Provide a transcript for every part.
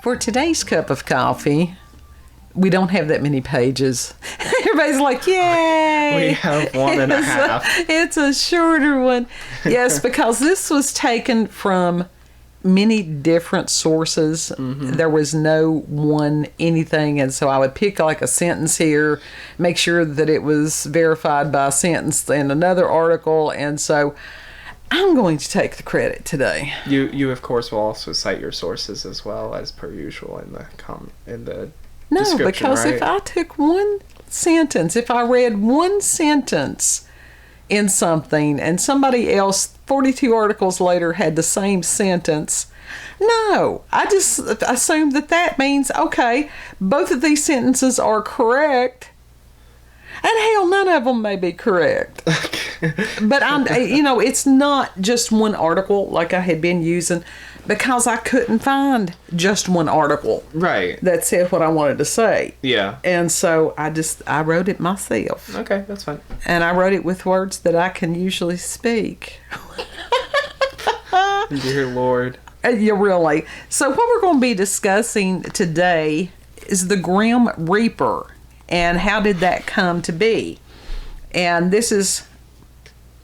For today's cup of coffee, we don't have that many pages. Everybody's like, yay! We have one and a half. It's a shorter one. Yes, because this was taken from many different sources. There was no one anything, and so I would pick like a sentence here, make sure that it was verified by a sentence in another article, and so I'm going to take the credit today. You of course will also cite your sources as well as per usual in the No, description, because right? if I took one sentence, if I read one sentence in something and somebody else 42 articles later had the same sentence, no, I just assumed that means, okay, both of these sentences are correct. And hell, none of them may be correct. But it's not just one article like I had been using, because I couldn't find just one article Right. that said what I wanted to say. Yeah. And so I wrote it myself. Okay, that's fine. And I wrote it with words that I can usually speak. Dear Lord. Yeah, really. So what we're going to be discussing today is the Grim Reaper and how did that come to be. And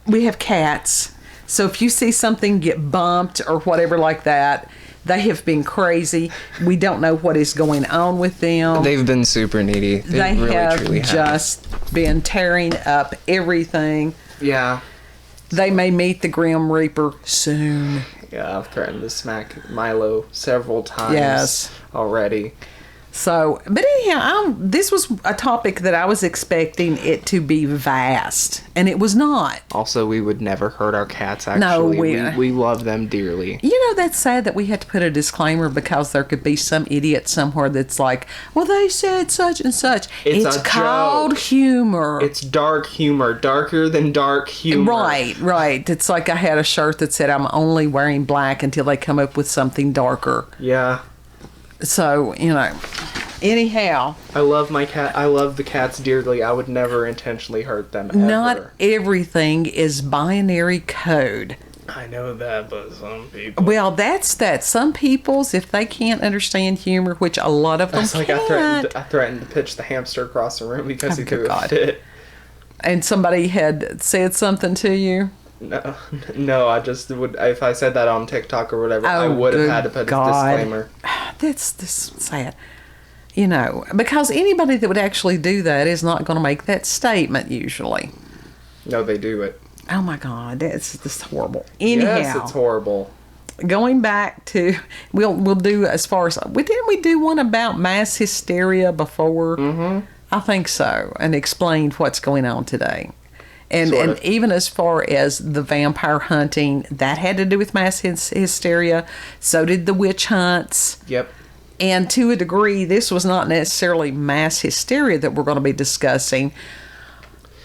we have cats. So if you see something get bumped or whatever like that, they have been crazy. We don't know what is going on with them. They've been super needy. They really, have truly just been tearing up everything. Yeah. They may meet the Grim Reaper soon. Yeah, I've threatened to smack Milo several times Yes. already. So, but anyhow, this was a topic that I was expecting it to be vast, and it was not. Also, we would never hurt our cats, actually. No, we love them dearly. You know, that's sad that we had to put a disclaimer because there could be some idiot somewhere that's like, well, they said such and such. It's a called joke. humor. It's dark humor. Darker than dark humor. Right. It's like I had a shirt that said, I'm only wearing black until they come up with something darker. Yeah. So, anyhow. I love my cat. I love the cats dearly. I would never intentionally hurt them, ever. Not everything is binary code. I know that, but some people... Well, that's that. Some people's, if they can't understand humor, which a lot of them It's like can't. I threatened to pitch the hamster across the room because he good threw a God. fit. And somebody had said something to you. No, I just would, if I said that on TikTok or whatever, I would have had to put a disclaimer. That's sad. Because anybody that would actually do that is not going to make that statement usually. No, they do it. Oh my God, that's horrible. Anyhow, Yes, it's horrible. Going back to, we'll do as far as, didn't we do one about mass hysteria before? Mm-hmm. I think so, and explained what's going on today. And even as far as the vampire hunting, that had to do with mass hysteria. So did the witch hunts. Yep. And to a degree, this was not necessarily mass hysteria that we're going to be discussing.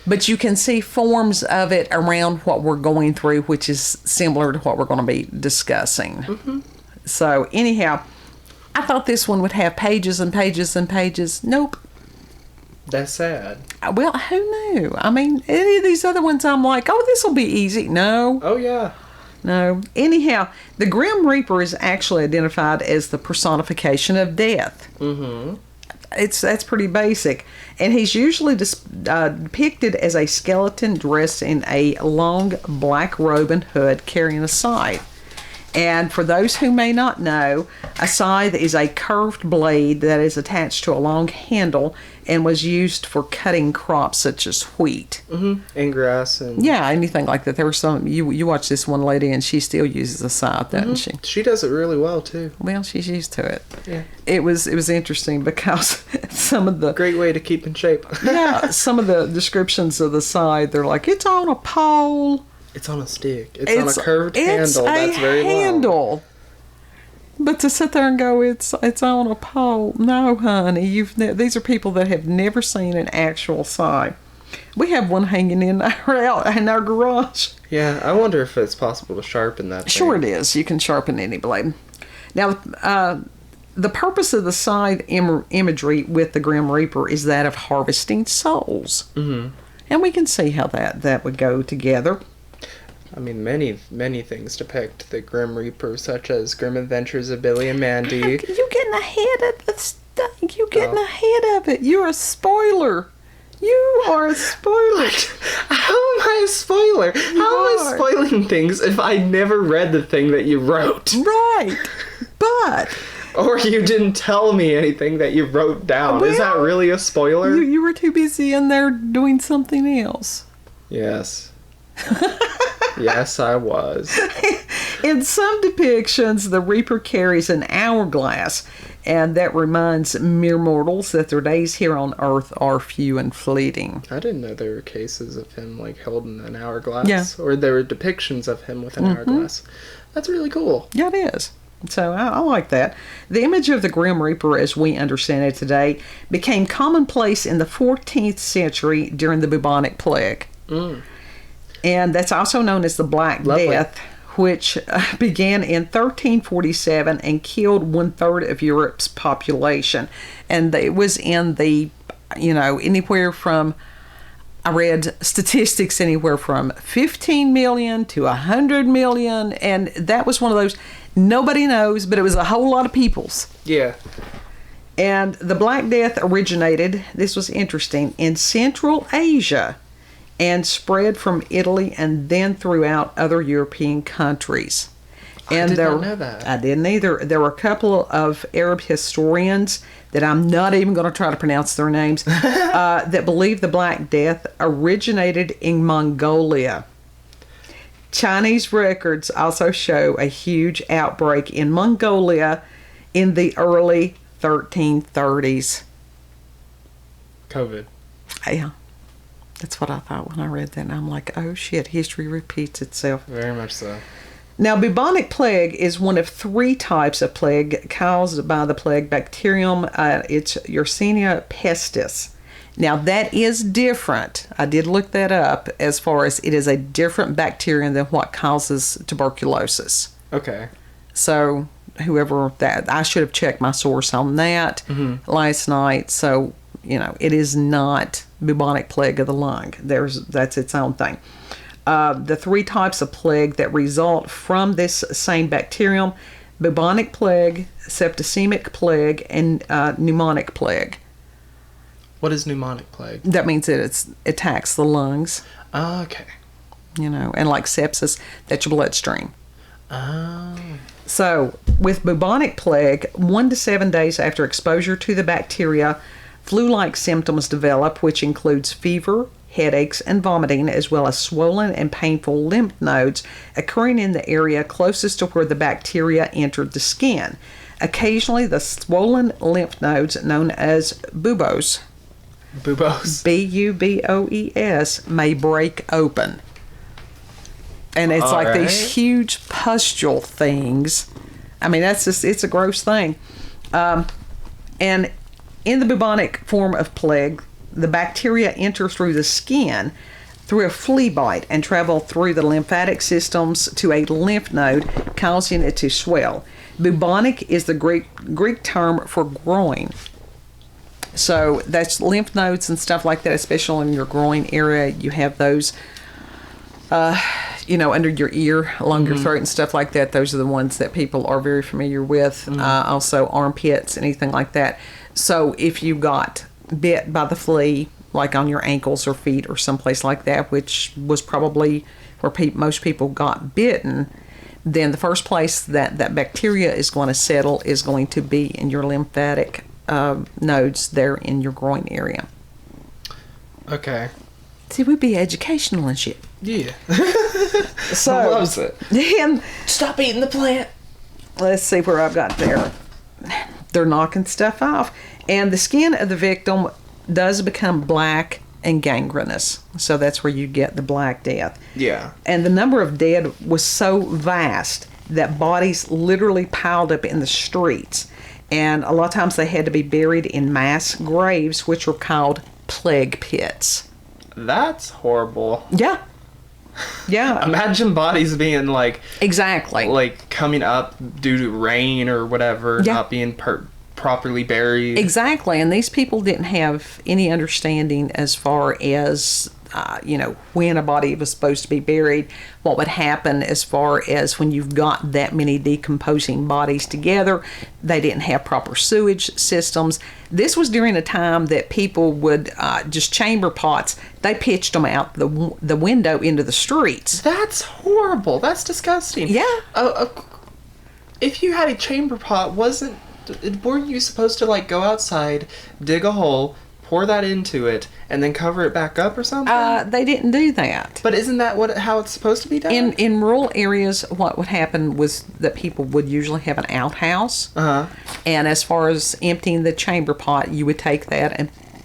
But you can see forms of it around what we're going through, which is similar to what we're going to be discussing. Mm-hmm. So anyhow, I thought this one would have pages and pages and pages. Nope. That's sad. Well, who knew? I mean, any of these other ones, I'm like, oh, this will be easy. No. Oh, yeah. No. Anyhow, the Grim Reaper is actually identified as the personification of death. Mm-hmm. That's pretty basic. And he's usually depicted as a skeleton dressed in a long black robe and hood carrying a scythe. And for those who may not know, a scythe is a curved blade that is attached to a long handle and was used for cutting crops such as wheat. Mm-hmm. And grass. And yeah, anything like that. There were some, you watch this one lady and she still uses a scythe, doesn't she? She does it really well, too. Well, she's used to it. Yeah. It was interesting because some of the... Great way to keep in shape. Yeah, some of the descriptions of the scythe, they're like, it's on a pole. It's on a stick. It's on a curved handle. That's very long. Handle. But to sit there and go, it's on a pole. No, honey. These are people that have never seen an actual scythe. We have one hanging in our garage. Yeah, I wonder if it's possible to sharpen that thing. Sure it is. You can sharpen any blade. Now, the purpose of the scythe imagery with the Grim Reaper is that of harvesting souls. Mm-hmm. And we can see how that would go together. I mean, many things depict the Grim Reaper, such as Grim Adventures of Billy and Mandy. You getting ahead of the stuff. You getting ahead of it. You're a spoiler. You are a spoiler. How am I a spoiler? How am I spoiling things if I never read the thing that you wrote? Right. But... Or you didn't tell me anything that you wrote down. Well, is that really a spoiler? You were too busy in there doing something else. Yes. Yes, I was. In some depictions, the Reaper carries an hourglass, and that reminds mere mortals that their days here on Earth are few and fleeting. I didn't know there were cases of him like holding an hourglass. Yeah. Or there were depictions of him with an hourglass. That's really cool. Yeah, it is. So I like that. The image of the Grim Reaper, as we understand it today, became commonplace in the 14th century during the bubonic plague. And that's also known as the Black Death, which began in 1347 and killed 1/3 of Europe's population. And it was in the, anywhere from, I read statistics anywhere from 15 million to 100 million. And that was one of those, nobody knows, but it was a whole lot of peoples. Yeah. And the Black Death originated, this was interesting, in Central Asia and spread from Italy and then throughout other European countries. And I did not know that. I didn't either. There were a couple of Arab historians that I'm not even going to try to pronounce their names that believe the Black Death originated in Mongolia. Chinese records also show a huge outbreak in Mongolia in the early 1330s. COVID. Yeah. That's what I thought when I read that. And I'm like, oh shit, history repeats itself. Very much so. Now, bubonic plague is one of 3 types of plague caused by the plague bacterium. It's Yersinia pestis. Now, that is different. I did look that up as far as it is a different bacterium than what causes tuberculosis. Okay. So, whoever that, I should have checked my source on that last night. So, it is not bubonic plague of the lung. That's its own thing. The 3 types of plague that result from this same bacterium: bubonic plague, septicemic plague, and pneumonic plague. What is pneumonic plague? That means that it attacks the lungs. Okay. And like sepsis, that's your bloodstream. Oh. So, with bubonic plague, 1 to 7 days after exposure to the bacteria, flu-like symptoms develop, which includes fever, headaches, and vomiting, as well as swollen and painful lymph nodes occurring in the area closest to where the bacteria entered the skin. Occasionally, the swollen lymph nodes, known as buboes, B-U-B-O-E-S, may break open. And it's like these huge pustule things. I mean, it's a gross thing. And in the bubonic form of plague, the bacteria enter through the skin through a flea bite and travel through the lymphatic systems to a lymph node, causing it to swell. Bubonic is the Greek term for groin. So that's lymph nodes and stuff like that, especially in your groin area. You have those, under your ear, along your throat and stuff like that. Those are the ones that people are very familiar with. Also armpits, anything like that. So if you got bit by the flea, like on your ankles or feet or someplace like that, which was probably where most people got bitten, then the first place that bacteria is going to settle is going to be in your lymphatic nodes there in your groin area. Okay. See, we'd be educational and shit. Yeah. So loves it. And stop eating the plant. Let's see where I've got there. They're knocking stuff off. And the skin of the victim does become black and gangrenous. So that's where you get the Black Death. Yeah. And the number of dead was so vast that bodies literally piled up in the streets. And a lot of times they had to be buried in mass graves, which were called plague pits. That's horrible. Yeah. Yeah. Imagine bodies being like... Exactly. Like coming up due to rain or whatever, not being properly buried. Exactly, and these people didn't have any understanding as far as when a body was supposed to be buried, what would happen as far as when you've got that many decomposing bodies together. They didn't have proper sewage systems. This was during a time that people would just chamber pots. They pitched them out the window into the streets. That's horrible. That's disgusting. Yeah. If you had a chamber pot, weren't you supposed to like go outside, dig a hole, pour that into it, and then cover it back up or something? They didn't do that. But isn't that how it's supposed to be done? In rural areas, what would happen was that people would usually have an outhouse. And as far as emptying the chamber pot, you would take that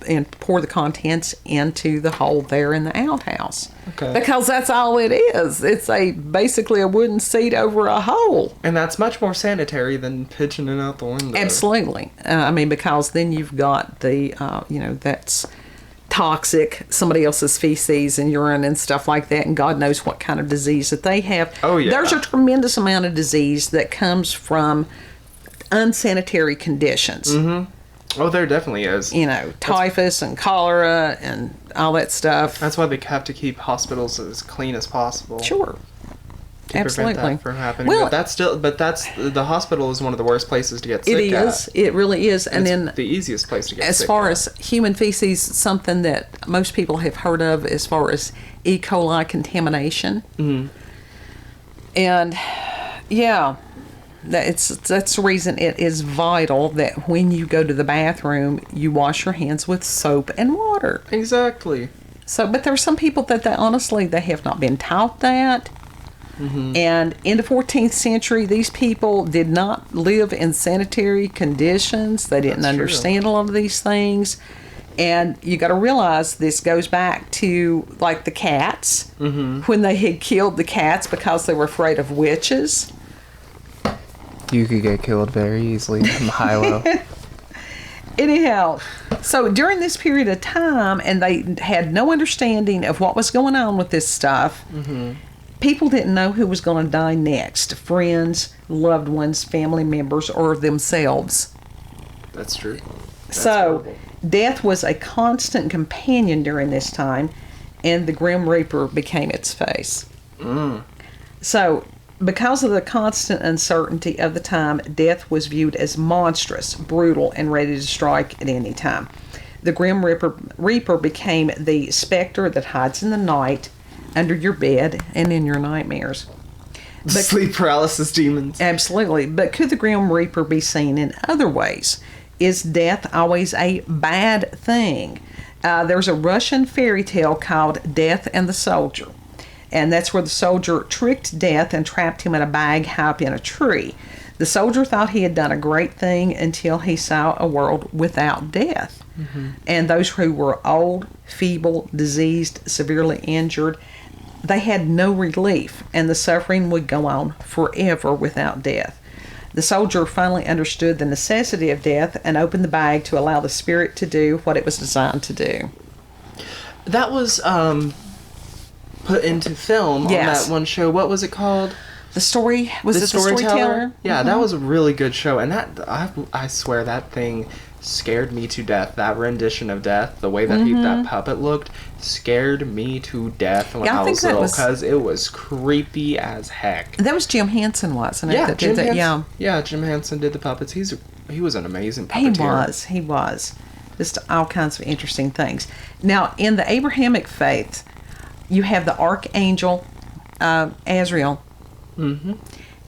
and pour the contents into the hole there in the outhouse. Okay. Because that's all it is. It's basically a wooden seat over a hole. And that's much more sanitary than pitching it out the window. Absolutely. Because then you've got that's toxic, somebody else's feces and urine and stuff like that, and God knows what kind of disease that they have. Oh, yeah. There's a tremendous amount of disease that comes from unsanitary conditions. Mm-hmm. Oh, there definitely is. Typhus and cholera and all that stuff. That's why they have to keep hospitals as clean as possible. Sure. To Absolutely. prevent that from happening. Well, the hospital is one of the worst places to get sick it is. It really is. And it's then the easiest place to get as sick far at. as human feces, something that most people have heard of as far as E. coli contamination. Mm-hmm. And yeah, that's the reason it is vital that when you go to the bathroom, you wash your hands with soap and water. Exactly. But there are some people that they have not been taught that. Mm-hmm. And in the 14th century, these people did not live in sanitary conditions. They didn't understand a lot of these things. And you got to realize this goes back to like the cats, mm-hmm. when they had killed the cats because they were afraid of witches. You could get killed very easily from high-low. Anyhow, so during this period of time, and they had no understanding of what was going on with this stuff, mm-hmm. people didn't know who was going to die next. Friends, loved ones, family members, or themselves. That's true. That's so, horrible. Death was a constant companion during this time, and the Grim Reaper became its face. Mm. So, because of the constant uncertainty of the time, death was viewed as monstrous, brutal, and ready to strike at any time. The Grim Reaper became the specter that hides in the night, under your bed, and in your nightmares. But, sleep paralysis demons. Absolutely. But could the Grim Reaper be seen in other ways? Is death always a bad thing? There's a Russian fairy tale called Death and the Soldier. And that's where the soldier tricked Death and trapped him in a bag high up in a tree. The soldier thought he had done a great thing until he saw a world without death. Mm-hmm. And those who were old, feeble, diseased, severely injured, they had no relief, and the suffering would go on forever without death. The soldier finally understood the necessity of death and opened the bag to allow the spirit to do what it was designed to do. That was put into film on that one show. What was it called? The story was the Storyteller? Yeah, that was a really good show, and that I swear that thing scared me to death. That rendition of Death, the way that that puppet looked, scared me to death when I was little, because it was creepy as heck. That was Jim Henson, wasn't it? Yeah, Jim Henson did the puppets. He was an amazing puppeteer. He was. Just all kinds of interesting things. Now, in the Abrahamic faith, you have the Archangel Azrael. Mm-hmm.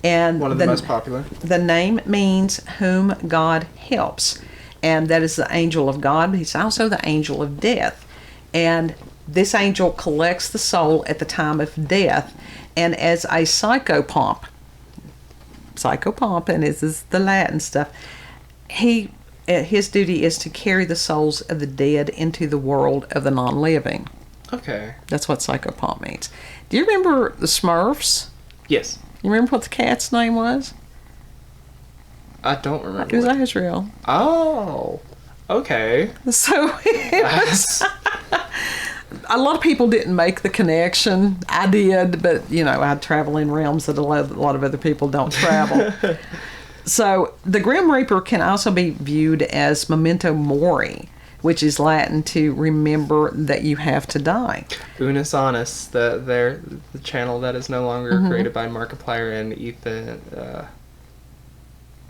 And one of the most popular. The name means whom God helps. And that is the angel of God, but he's also the angel of death. And this angel collects the soul at the time of death. And as a psychopomp, and this is the Latin stuff, his duty is to carry the souls of the dead into the world of the non-living. Okay. That's what psychopomp means. Do you remember the Smurfs? Yes. You remember what the cat's name was? I don't remember. It was Azrael. Oh, okay. So a lot of people didn't make the connection. I did, but I travel in realms that a lot of other people don't travel. So the Grim Reaper can also be viewed as Memento Mori, which is Latin to remember that you have to die. Unus Annus, the channel that is no longer created by Markiplier and Ethan.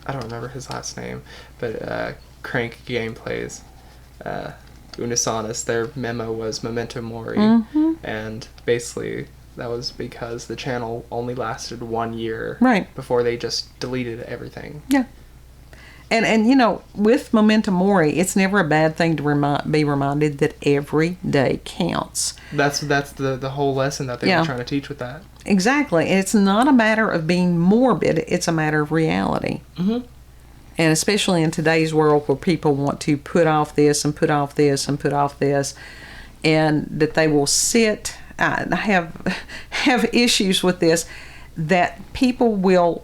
I don't remember his last name, but Crank Gameplays. Unus Annus, their memo was Memento Mori, and basically that was because the channel only lasted 1 year before they just deleted everything. Yeah. And you know, with Memento Mori, it's never a bad thing to be reminded that every day counts. That's the whole lesson that they were trying to teach with that. Exactly. And it's not a matter of being morbid, it's a matter of reality. And especially in today's world where people want to put off this and put off this and put off this, and that they will sit, have issues with this, that people will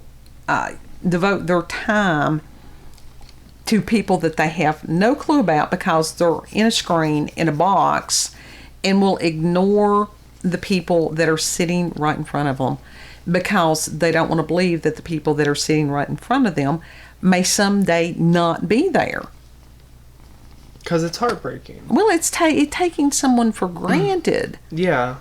devote their time to people that they have no clue about because they're in a screen, in a box, and will ignore the people that are sitting right in front of them because they don't want to believe that the people that are sitting right in front of them may someday not be there. Because it's heartbreaking. Well, it's taking someone for granted. Yeah.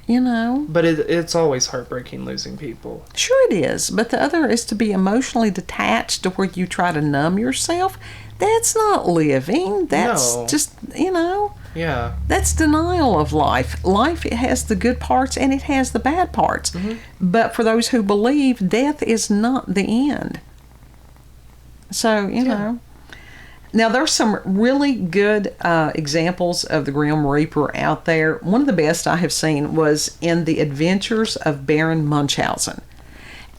You know? But it's always heartbreaking losing people. Sure it is. But the other is to be emotionally detached to where you try to numb yourself. That's not living. That's just, you know. Yeah. That's denial of life. Life, it has the good parts and it has the bad parts. But for those who believe, death is not the end. So, you know. Now, there's some really good examples of the Grim Reaper out there. One of the best I have seen was in The Adventures of Baron Munchausen.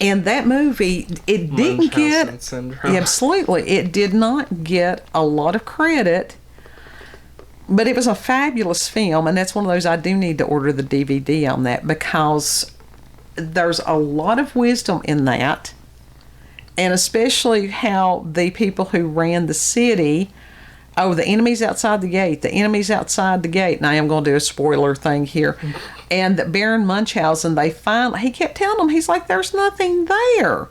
And that movie, it didn't get... syndrome. Absolutely. It did not get a lot of credit, but it was a fabulous film, and that's one of those I do need to order the DVD on that because there's a lot of wisdom in that. And especially how the people who ran the city, the enemy's outside the gate, the enemy's outside the gate. And I am going to do a spoiler thing here. And that Baron Munchausen, he kept telling them, he's like, there's nothing there.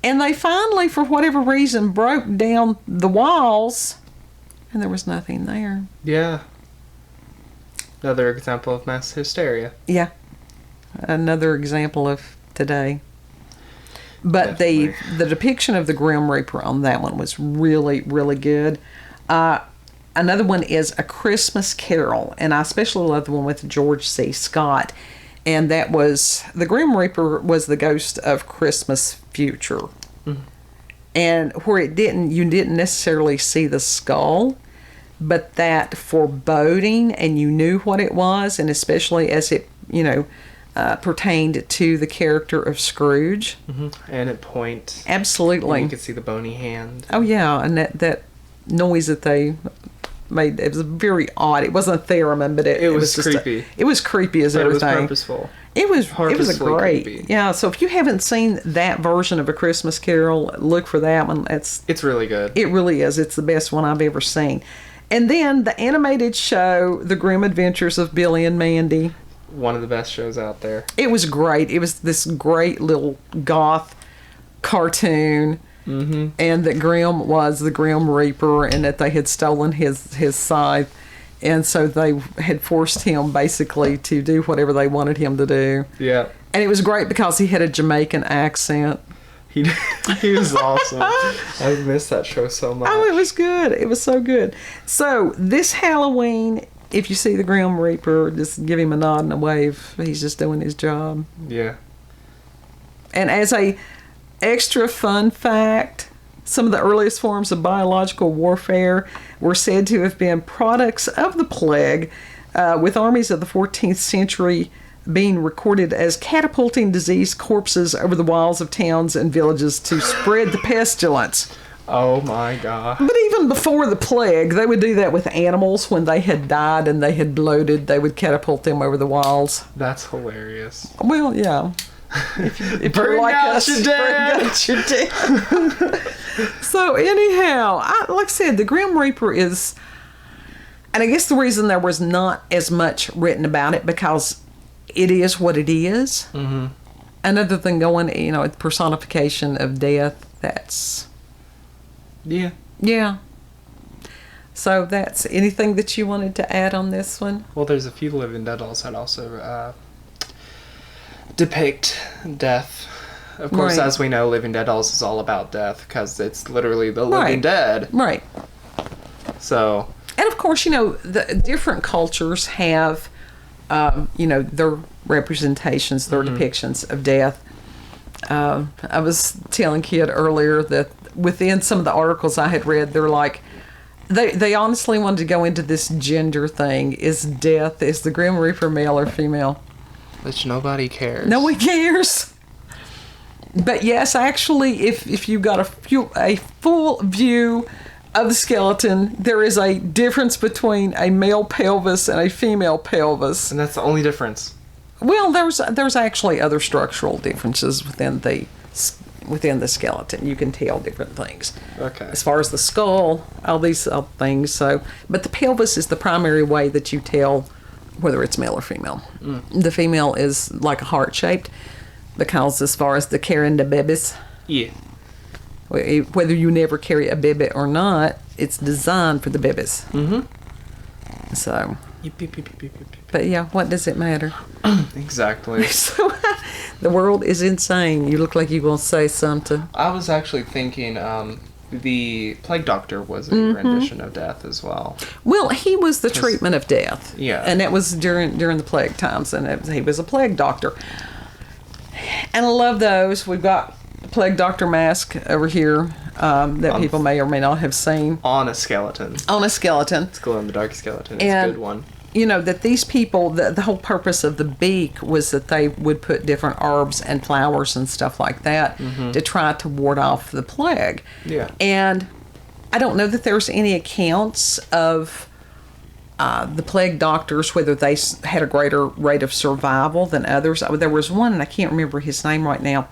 And they finally, for whatever reason, broke down the walls, and there was nothing there. Yeah. Another example of mass hysteria. Yeah. Another example of today. But the depiction of the Grim Reaper on that one was really, really good. Another one is A Christmas Carol, and I especially love the one with George C. Scott. And that was, the Grim Reaper was the ghost of Christmas future. And where you didn't necessarily see the skull, but that foreboding, and you knew what it was, and especially as it, pertained to the character of Scrooge. And at point. Absolutely. You could see the bony hand. Oh, yeah. And that noise that they made, it was very odd. It wasn't a theremin, but it was just creepy. It was creepy as everything. It was purposeful. It was a great. Creepy. Yeah, so if you haven't seen that version of A Christmas Carol, look for that one. It's really good. It really is. It's the best one I've ever seen. And then the animated show, The Grim Adventures of Billy and Mandy. One of the best shows out there. It was great. It was this great little goth cartoon, and that Grim was the Grim Reaper, and that they had stolen his scythe, and so they had forced him basically to do whatever they wanted him to do. Yeah. And it was great because he had a Jamaican accent. He was awesome. I missed that show so much. Oh, it was good. It was so good. So this Halloween, if you see the Grim Reaper, just give him a nod and a wave. He's just doing his job. Yeah. And as a extra fun fact, some of the earliest forms of biological warfare were said to have been products of the plague, with armies of the 14th century being recorded as catapulting diseased corpses over the walls of towns and villages to spread the pestilence. Oh my God. But even before the plague, they would do that with animals. When they had died and they had bloated, they would catapult them over the walls. That's hilarious. Well, yeah. If Bring you're like out us, your dead. bring out your dead. So anyhow, like I said, the Grim Reaper is, and I guess the reason there was not as much written about it because it is what it is. And other than going, personification of death. that's... Yeah. Yeah. So that's anything that you wanted to add on this one? Well, there's a few living dead dolls that also depict death. Of course, as we know, Living Dead Dolls is all about death because it's literally the living dead. Right. So. And of course, the different cultures have, their representations, their depictions of death. I was telling Kid earlier that within some of the articles I had read, they're like, they honestly wanted to go into this gender thing. Is the Grim Reaper male or female? Which nobody cares. No one cares. But yes, actually, if you got a full view of the skeleton, there is a difference between a male pelvis and a female pelvis. And that's the only difference. Well, there's actually other structural differences within the skeleton. You can tell different things. Okay. As far as the skull, all these things. So, but the pelvis is the primary way that you tell whether it's male or female. The female is like a heart shaped. Because as far as the carrying the babies, whether you never carry a baby or not, it's designed for the babies. Mm-hmm. So, but yeah, what does it matter? Exactly. So, the world is insane. You look like you're going to say something. I was actually thinking the Plague Doctor was a rendition of death as well. Well, he was the treatment of death. Yeah. And that was during the plague times, and he was a plague doctor. And I love those. We've got the Plague Doctor mask over here that people may or may not have seen. On a skeleton. It's glow-in-the-dark skeleton. It's a good one. That these people, the whole purpose of the beak was that they would put different herbs and flowers and stuff like that to try to ward off the plague. Yeah. And I don't know that there's any accounts of the plague doctors, whether they had a greater rate of survival than others. There was one, and I can't remember his name right now,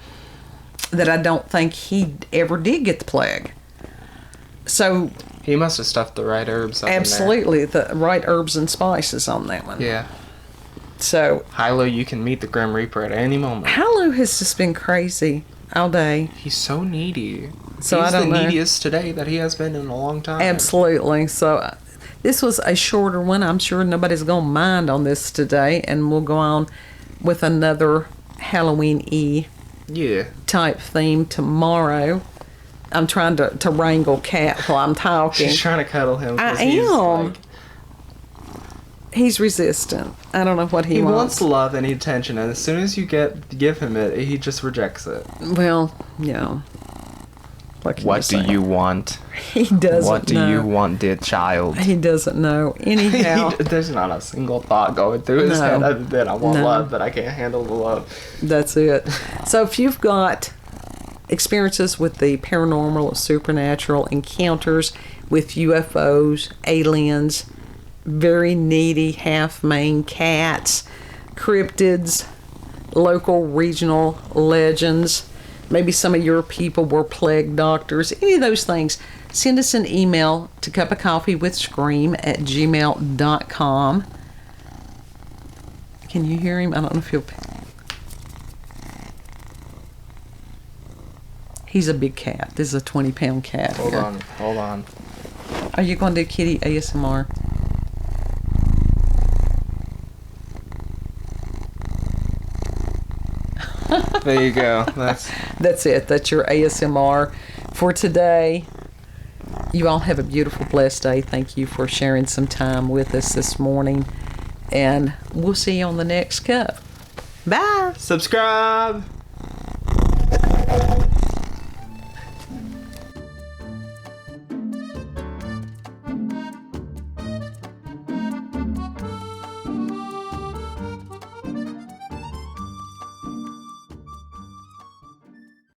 that I don't think he ever did get the plague. So he must have stuffed the right herbs up absolutely, the right herbs and spices on that one. Yeah. So Hilo, you can meet the Grim Reaper at any moment. Hilo has just been crazy all day. He's so needy. So He's I don't know. The neediest today that he has been in a long time. Absolutely. So this was a shorter one. I'm sure nobody's going to mind on this today, and we'll go on with another Halloween-y type theme tomorrow. I'm trying to wrangle Cat while I'm talking. She's trying to cuddle him. I am. He's resistant. I don't know what he wants. He wants love and attention, and as soon as you give him it, he just rejects it. Well, yeah. What do you want? He doesn't know. What do you want, dear child? He doesn't know. Anyhow. There's not a single thought going through his head other than I want love, but I can't handle the love. That's it. So if you've got experiences with the paranormal, supernatural, encounters with UFOs, aliens, very needy half-maned cats, cryptids, local regional legends, maybe some of your people were plague doctors, any of those things, send us an email to cupofcoffeewithscream@gmail.com. Can you hear him? I don't know if he'll... He's a big cat. This is a 20-pound cat. Hold on. Are you going to do kitty ASMR? There you go. That's it. That's your ASMR for today. You all have a beautiful, blessed day. Thank you for sharing some time with us this morning. And we'll see you on the next cup. Bye. Subscribe.